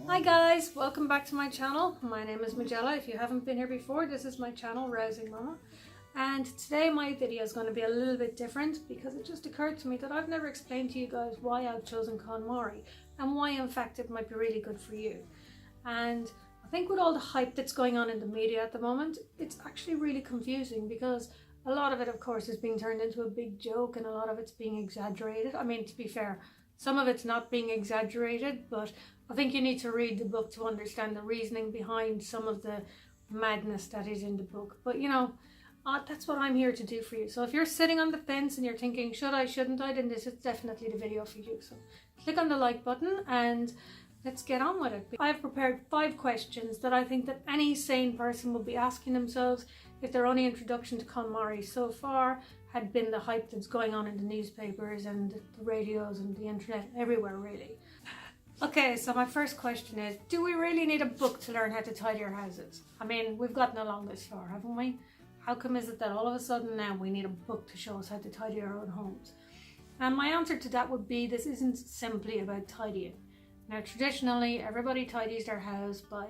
Hi guys, welcome back to my channel. My name is Magella. If you haven't been here before, this is my channel, Rousing Mama. And today my video is going to be a little bit different because it just occurred to me that I've never explained to you guys why I've chosen KonMari and why in fact it might be really good for you. And I think with all the hype that's going on in the media at the moment, it's actually really confusing because a lot of it of course is being turned into a big joke and a lot of it's being exaggerated. I mean, to be fair, some of it's not being exaggerated, but I think you need to read the book to understand the reasoning behind some of the madness that is in the book. But you know, that's what I'm here to do for you. So if you're sitting on the fence and you're thinking, should I, shouldn't I, then this is definitely the video for you. So click on the like button and let's get on with it. I've prepared 5 questions that I think that any sane person will be asking themselves if their only introduction to KonMari so far had been the hype that's going on in the newspapers and the radios and the internet, everywhere really. Okay, so my first question is, do we really need a book to learn how to tidy our houses? I mean, we've gotten along this far, haven't we? How come is it that all of a sudden now we need a book to show us how to tidy our own homes? And my answer to that would be, this isn't simply about tidying. Now, traditionally, everybody tidies their house by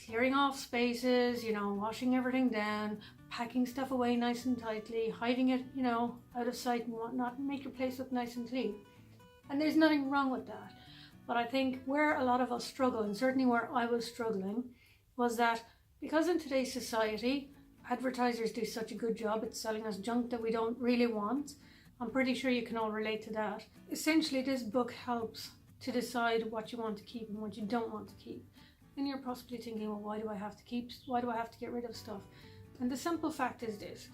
clearing off spaces, you know, washing everything down, packing stuff away nice and tightly, hiding it, you know, out of sight and whatnot, and make your place look nice and clean. And there's nothing wrong with that. But I think where a lot of us struggle, and certainly where I was struggling, was that because in today's society, advertisers do such a good job at selling us junk that we don't really want. I'm pretty sure you can all relate to that. Essentially, this book helps to decide what you want to keep and what you don't want to keep. And you're possibly thinking, well, why do I have to keep? Why do I have to get rid of stuff? And the simple fact is this: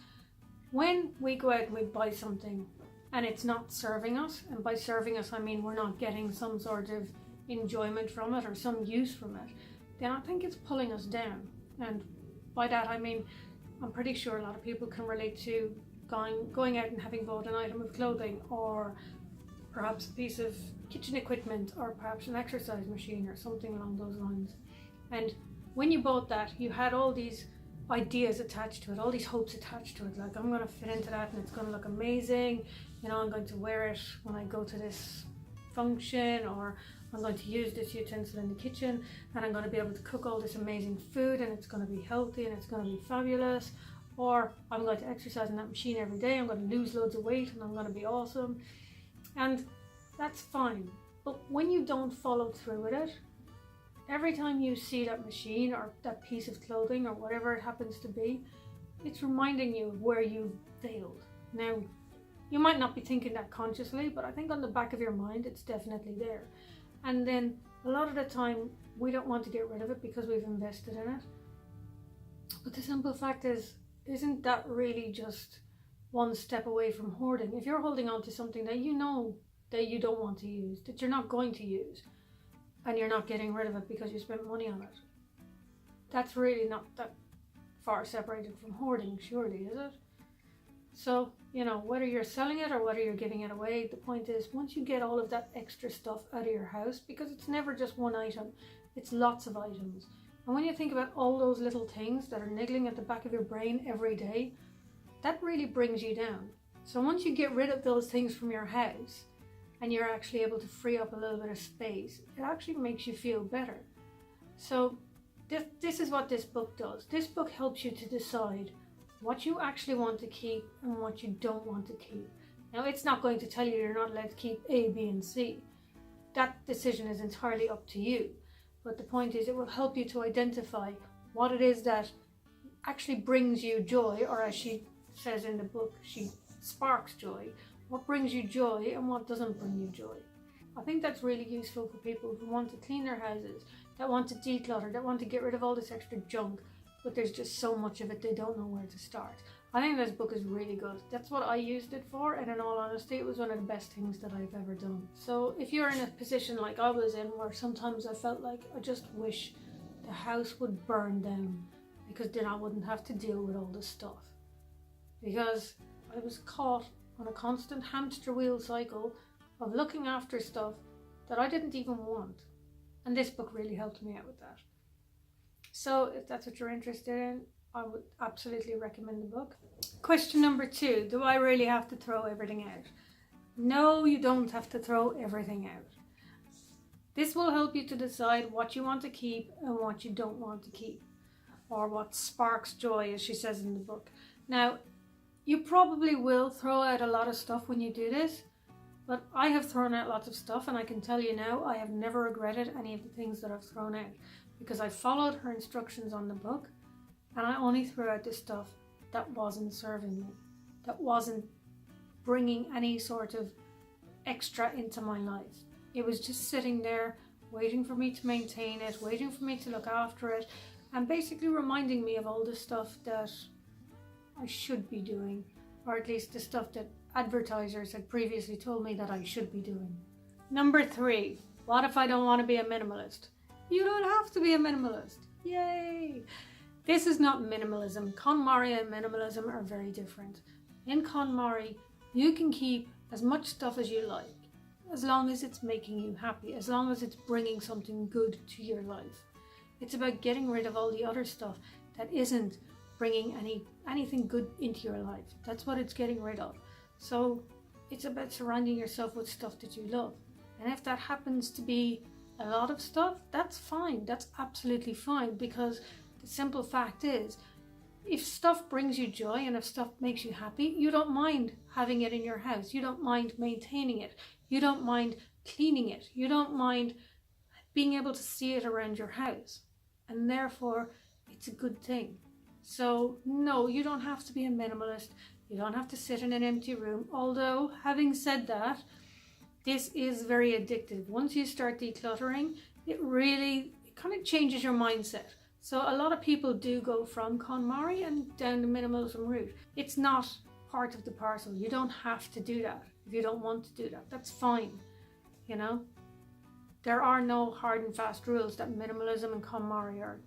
when we go out and we buy something and it's not serving us, and by serving us I mean we're not getting some sort of enjoyment from it or some use from it, then I think it's pulling us down. And by that I mean, I'm pretty sure a lot of people can relate to going out and having bought an item of clothing, or perhaps a piece of kitchen equipment, or perhaps an exercise machine or something along those lines. And when you bought that, you had all these ideas attached to it, all these hopes attached to it, like I'm going to fit into that and it's going to look amazing, you know, I'm going to wear it when I go to this function, or I'm going to use this utensil in the kitchen and I'm going to be able to cook all this amazing food and it's going to be healthy and it's going to be fabulous, or I'm going to exercise in that machine every day, I'm going to lose loads of weight and I'm going to be awesome. And that's fine, but when you don't follow through with it, every time you see that machine or that piece of clothing or whatever it happens to be, it's reminding you of where you've failed. Now, you might not be thinking that consciously, but I think on the back of your mind, it's definitely there. And then a lot of the time, we don't want to get rid of it because we've invested in it. But the simple fact is, isn't that really just one step away from hoarding? If you're holding on to something that you know that you don't want to use, that you're not going to use, and you're not getting rid of it because you spent money on it, that's really not that far separated from hoarding, surely, is it? So, you know, whether you're selling it or whether you're giving it away, the point is, once you get all of that extra stuff out of your house, because it's never just one item, it's lots of items. And when you think about all those little things that are niggling at the back of your brain every day, that really brings you down. So once you get rid of those things from your house, and you're actually able to free up a little bit of space, it actually makes you feel better. So this is what this book does. This book helps you to decide what you actually want to keep and what you don't want to keep. Now, it's not going to tell you you're not allowed to keep A, B, and C. That decision is entirely up to you. But the point is, it will help you to identify what it is that actually brings you joy, or as she says in the book, she sparks joy. What brings you joy and what doesn't bring you joy. I think that's really useful for people who want to clean their houses, that want to declutter, that want to get rid of all this extra junk, but there's just so much of it they don't know where to start. I think this book is really good. That's what I used it for, and in all honesty, it was one of the best things that I've ever done. So if you're in a position like I was in, where sometimes I felt like I just wish the house would burn down, because then I wouldn't have to deal with all this stuff. Because I was caught on a constant hamster wheel cycle of looking after stuff that I didn't even want. And this book really helped me out with that. So if that's what you're interested in, I would absolutely recommend the book. Question number 2, do I really have to throw everything out? No, you don't have to throw everything out. This will help you to decide what you want to keep and what you don't want to keep, or what sparks joy, as she says in the book. Now, you probably will throw out a lot of stuff when you do this, but I have thrown out lots of stuff, and I can tell you now, I have never regretted any of the things that I've thrown out, because I followed her instructions on the book, and I only threw out the stuff that wasn't serving me, that wasn't bringing any sort of extra into my life. It was just sitting there, waiting for me to maintain it, waiting for me to look after it, and basically reminding me of all the stuff that I should be doing, or at least the stuff that advertisers had previously told me that I should be doing. Number 3, what if I don't want to be a minimalist? You don't have to be a minimalist. Yay! This is not minimalism. KonMari and minimalism are very different. In KonMari, you can keep as much stuff as you like, as long as it's making you happy, as long as it's bringing something good to your life. It's about getting rid of all the other stuff that isn't bringing anything good into your life. That's what it's getting rid of. So it's about surrounding yourself with stuff that you love. And if that happens to be a lot of stuff, that's fine. That's absolutely fine, because the simple fact is, if stuff brings you joy and if stuff makes you happy, you don't mind having it in your house. You don't mind maintaining it. You don't mind cleaning it. You don't mind being able to see it around your house. And therefore, it's a good thing. So no, you don't have to be a minimalist. You don't have to sit in an empty room. Although, having said that, this is very addictive. Once you start decluttering, it kind of changes your mindset. So a lot of people do go from KonMari and down the minimalism route. It's not part of the parcel. You don't have to do that. If you don't want to do that, that's fine. You know, there are no hard and fast rules that minimalism and KonMari are,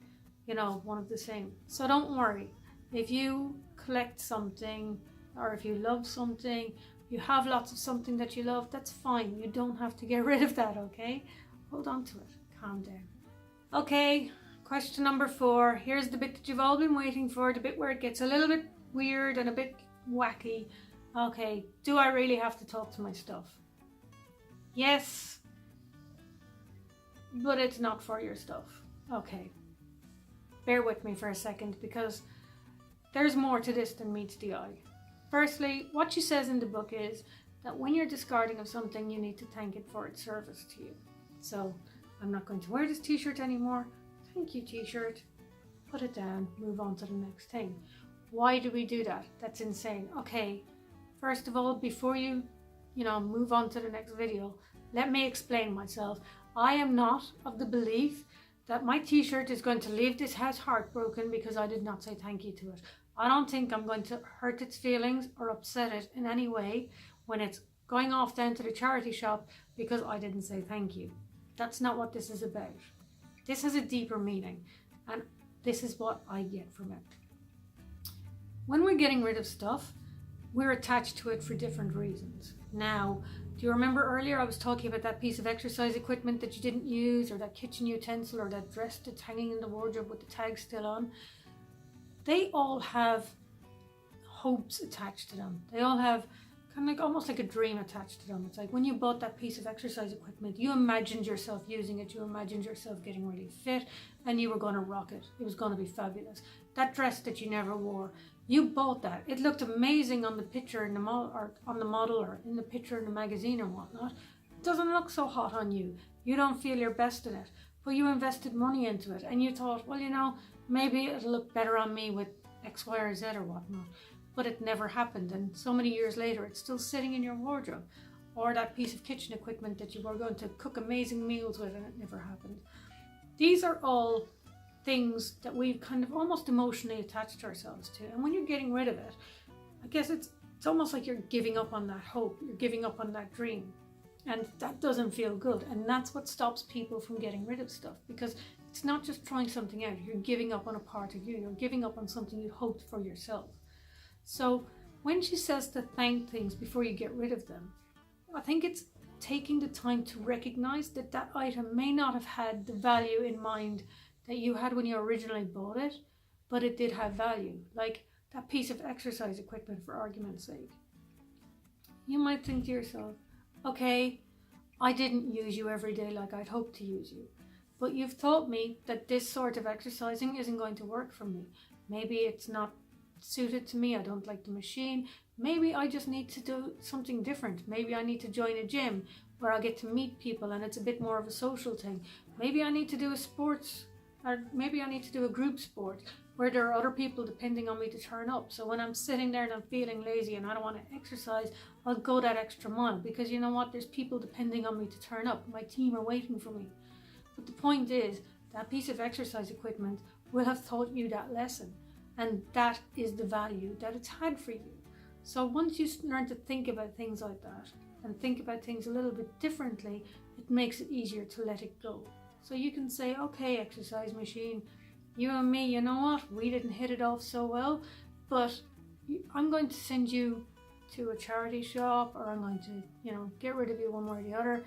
one of the same. So don't worry. If you collect something, or if you love something, you have lots of something that you love, that's fine. You don't have to get rid of that, okay? Hold on to it. Calm down. Okay, question number 4. Here's the bit that you've all been waiting for, the bit where it gets a little bit weird and a bit wacky. Okay, do I really have to talk to my stuff? Yes, but it's not for your stuff. Okay, bear with me for a second, because there's more to this than meets the eye. Firstly, what she says in the book is that when you're discarding of something, you need to thank it for its service to you. So, I'm not going to wear this t-shirt anymore. Thank you, t-shirt. Put it down, move on to the next thing. Why do we do that? That's insane. Okay, first of all, before you move on to the next video, let me explain myself. I am not of the belief that my t-shirt is going to leave this house heartbroken because I did not say thank you to it. I don't think I'm going to hurt its feelings or upset it in any way when it's going off down to the charity shop because I didn't say thank you. That's not what this is about. This has a deeper meaning, and this is what I get from it. When we're getting rid of stuff, we're attached to it for different reasons. Now, do you remember earlier I was talking about that piece of exercise equipment that you didn't use, or that kitchen utensil, or that dress that's hanging in the wardrobe with the tag still on? They all have hopes attached to them. They all have kind of like almost like a dream attached to them. It's like when you bought that piece of exercise equipment, you imagined yourself using it, you imagined yourself getting really fit, and you were going to rock it. It was going to be fabulous. That dress that you never wore, you bought that. It looked amazing on the picture in the model, or on the model, or in the picture in the magazine or whatnot. It doesn't look so hot on you. You don't feel your best in it, but you invested money into it, and you thought, well, maybe it'll look better on me with X, Y, or Z or whatnot. But it never happened, and so many years later it's still sitting in your wardrobe. Or that piece of kitchen equipment that you were going to cook amazing meals with, and it never happened. These are all things that we've kind of almost emotionally attached ourselves to, and when you're getting rid of it, I guess it's almost like you're giving up on that hope, you're giving up on that dream, and that doesn't feel good. And that's what stops people from getting rid of stuff, because it's not just trying something out, you're giving up on a part of you, you're giving up on something you hoped for yourself. So when she says to thank things before you get rid of them, I think it's taking the time to recognize that that item may not have had the value in mind that you had when you originally bought it, but it did have value. Like that piece of exercise equipment, for argument's sake. You might think to yourself, okay, I didn't use you every day like I'd hoped to use you. But you've taught me that this sort of exercising isn't going to work for me. Maybe it's not suited to me. I don't like the machine. Maybe I just need to do something different. Maybe I need to join a gym where I get to meet people and it's a bit more of a social thing. Maybe I need to do a sports, or maybe I need to do a group sport where there are other people depending on me to turn up. So when I'm sitting there and I'm feeling lazy and I don't want to exercise, I'll go that extra mile because you know what? There's people depending on me to turn up. My team are waiting for me. But the point is, that piece of exercise equipment will have taught you that lesson. And that is the value that it's had for you. So once you learn to think about things like that and think about things a little bit differently, it makes it easier to let it go. So you can say, okay, exercise machine, you and me, you know what? We didn't hit it off so well, but I'm going to send you to a charity shop, or I'm going to, get rid of you one way or the other.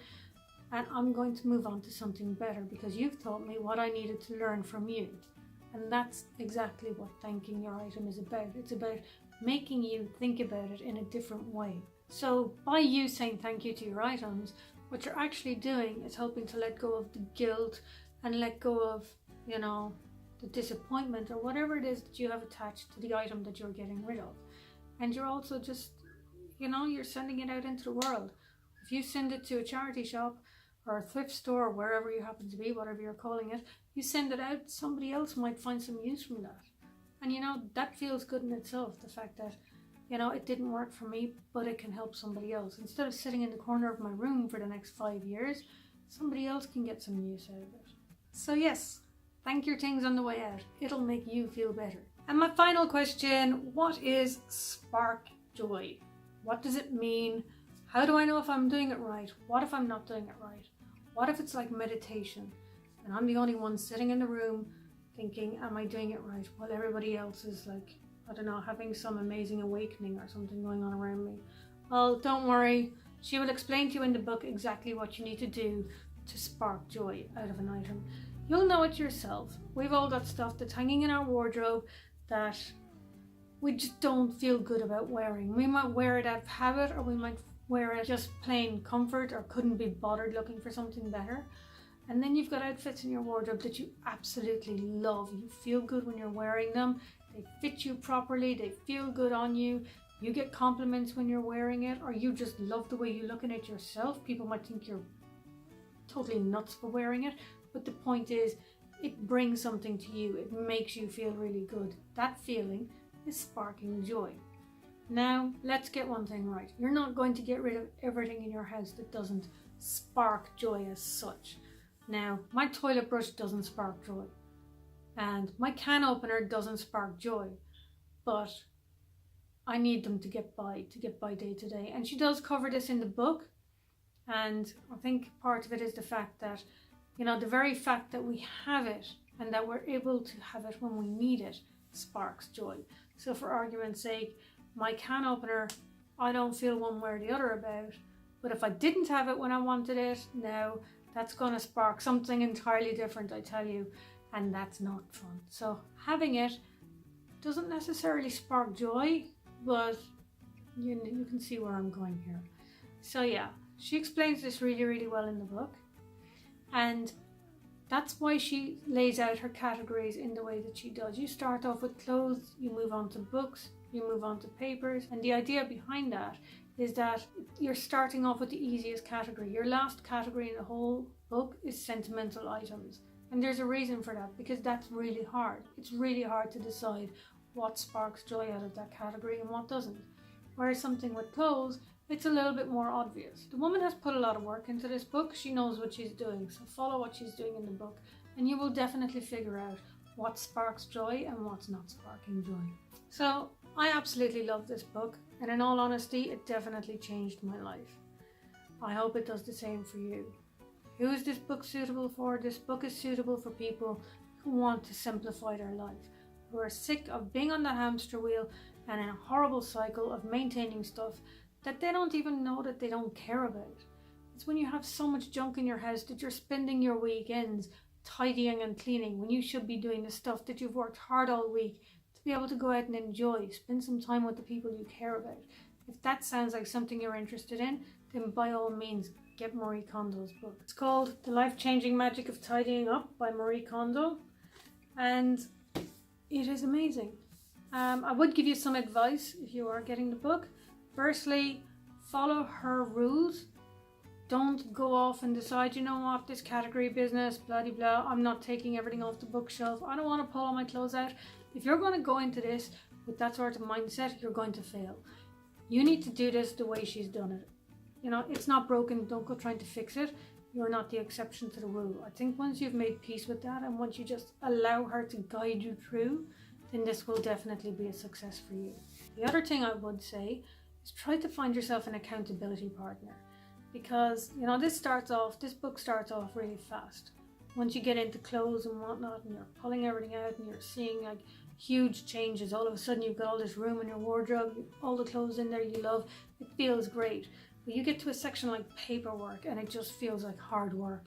And I'm going to move on to something better because you've taught me what I needed to learn from you. And that's exactly what thanking your item is about. It's about making you think about it in a different way. So by you saying thank you to your items, what you're actually doing is helping to let go of the guilt and let go of, the disappointment or whatever it is that you have attached to the item that you're getting rid of. And you're also just, you're sending it out into the world. If you send it to a charity shop or a thrift store, or wherever you happen to be, whatever you're calling it, you send it out, somebody else might find some use from that. And that feels good in itself, the fact that, it didn't work for me, but it can help somebody else. Instead of sitting in the corner of my room for the next 5 years, somebody else can get some use out of it. So yes, thank your things on the way out. It'll make you feel better. And my final question, what is spark joy? What does it mean? How do I know if I'm doing it right? What if I'm not doing it right? What if it's like meditation and I'm the only one sitting in the room thinking, am I doing it right? While everybody else is like, having some amazing awakening or something going on around me. Well, don't worry. She will explain to you in the book exactly what you need to do to spark joy out of an item. You'll know it yourself. We've all got stuff that's hanging in our wardrobe that we just don't feel good about wearing. We might wear it out of habit, or we might wear it just plain comfort, or couldn't be bothered looking for something better. And then you've got outfits in your wardrobe that you absolutely love. You feel good when you're wearing them. They fit you properly. They feel good on you. You get compliments when you're wearing it, or you just love the way you look in it yourself. People might think you're totally nuts for wearing it, but the point is, it brings something to you. It makes you feel really good. That feeling is sparking joy. Now, let's get one thing right. You're not going to get rid of everything in your house that doesn't spark joy as such. Now, my toilet brush doesn't spark joy, and my can opener doesn't spark joy, but I need them to get by day to day. And she does cover this in the book, and I think part of it is the fact that, the very fact that we have it and that we're able to have it when we need it sparks joy. So for argument's sake, my can opener, I don't feel one way or the other about, but if I didn't have it when I wanted it, now that's going to spark something entirely different, I tell you, and that's not fun. So having it doesn't necessarily spark joy, but you can see where I'm going here. So yeah, she explains this really, really well in the book, and that's why she lays out her categories in the way that she does. You start off with clothes, you move on to books, you move on to papers, and the idea behind that is that you're starting off with the easiest category. Your last category in the whole book is sentimental items. And there's a reason for that, because that's really hard. It's really hard to decide what sparks joy out of that category and what doesn't. Whereas something with clothes, it's a little bit more obvious. The woman has put a lot of work into this book. She knows what she's doing. So follow what she's doing in the book, and you will definitely figure out what sparks joy and what's not sparking joy. So I absolutely love this book, and in all honesty, it definitely changed my life. I hope it does the same for you. Who is this book suitable for? This book is suitable for people who want to simplify their life, who are sick of being on the hamster wheel and in a horrible cycle of maintaining stuff that they don't even know that they don't care about. It's when you have so much junk in your house that you're spending your weekends tidying and cleaning when you should be doing the stuff that you've worked hard all week to be able to go out and enjoy, spend some time with the people you care about. If that sounds like something you're interested in, then by all means, get Marie Kondo's book. It's called The Life-Changing Magic of Tidying Up by Marie Kondo, and it is amazing. I would give you some advice if you are getting the book. Firstly, follow her rules. Don't go off and decide, you know what, this category business, blah de blah, I'm not taking everything off the bookshelf. I don't want to pull all my clothes out. If you're going to go into this with that sort of mindset, you're going to fail. You need to do this the way she's done it. You know, it's not broken. Don't go trying to fix it. You're not the exception to the rule. I think once you've made peace with that and once you just allow her to guide you through, then this will definitely be a success for you. The other thing I would say is try to find yourself an accountability partner. Because, you know, this book starts off really fast. Once you get into clothes and whatnot and you're pulling everything out and you're seeing like huge changes, all of a sudden you've got all this room in your wardrobe, all the clothes in there you love, it feels great. But you get to a section like paperwork and it just feels like hard work.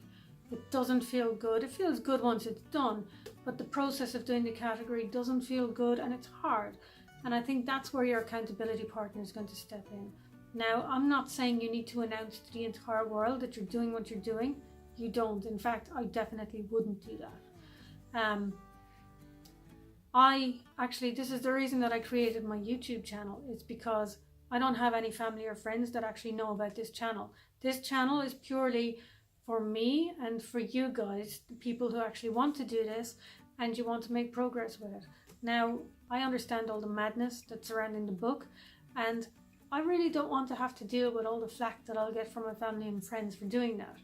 It doesn't feel good. It feels good once it's done, but the process of doing the category doesn't feel good and it's hard. And I think that's where your accountability partner is going to step in. Now, I'm not saying you need to announce to the entire world that you're doing what you're doing. You don't. In fact, I definitely wouldn't do that. This is the reason that I created my YouTube channel. It's because I don't have any family or friends that actually know about this channel. This channel is purely for me and for you guys, the people who actually want to do this and you want to make progress with it. Now, I understand all the madness that's surrounding the book, and I really don't want to have to deal with all the flack that I'll get from my family and friends for doing that.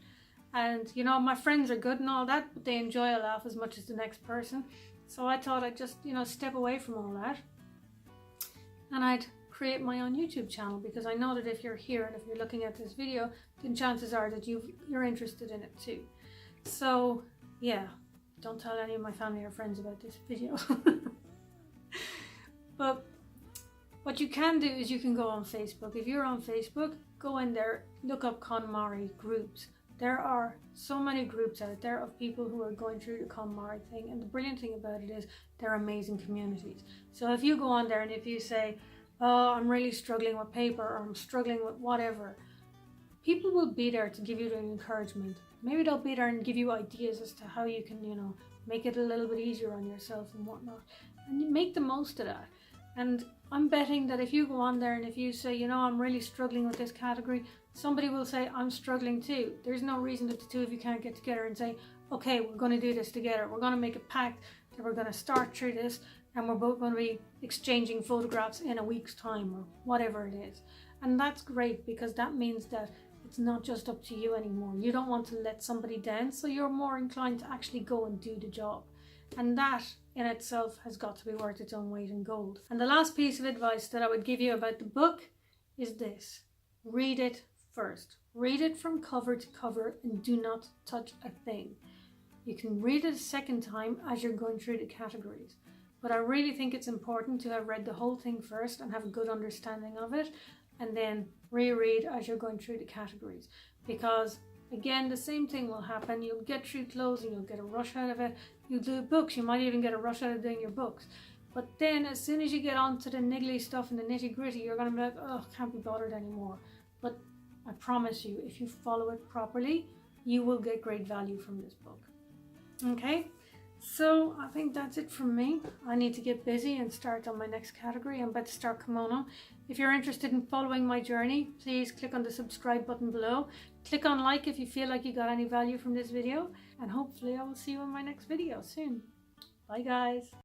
And, you know, my friends are good and all that, but they enjoy a laugh as much as the next person. So I thought I'd just, you know, step away from all that. And I'd create my own YouTube channel, because I know that if you're here and if you're looking at this video, then chances are that you're interested in it too. So, yeah, don't tell any of my family or friends about this video. But what you can do is you can go on Facebook. If you're on Facebook, go in there, look up KonMari groups. There are so many groups out there of people who are going through the KonMari thing, and the brilliant thing about it is they're amazing communities. So if you go on there and if you say, oh, I'm really struggling with paper, or I'm struggling with whatever, people will be there to give you the encouragement. Maybe they'll be there and give you ideas as to how you can, you know, make it a little bit easier on yourself and whatnot. And you make the most of that. And I'm betting that if you go on there and if you say, you know, I'm really struggling with this category, somebody will say, I'm struggling too. There's no reason that the two of you can't get together and say, okay, we're going to do this together. We're going to make a pact that we're going to start through this, and we're both going to be exchanging photographs in a week's time or whatever it is. And that's great, because that means that it's not just up to you anymore. You don't want to let somebody down, so you're more inclined to actually go and do the job. And that in itself has got to be worth its own weight in gold. And the last piece of advice that I would give you about the book is this: read it first. Read it from cover to cover and do not touch a thing. You can read it a second time as you're going through the categories. But I really think it's important to have read the whole thing first and have a good understanding of it, and then reread as you're going through the categories. Because again, the same thing will happen. You'll get through clothes and you'll get a rush out of it. You'll do books, you might even get a rush out of doing your books. But then as soon as you get on to the niggly stuff and the nitty gritty, you're going to be like, oh, can't be bothered anymore. But I promise you, if you follow it properly, you will get great value from this book. Okay, so I think that's it from me. I need to get busy and start on my next category. I'm about to start kimono. If you're interested in following my journey, please click on the subscribe button below. Click on like if you feel like you got any value from this video, and hopefully I will see you in my next video soon. Bye guys.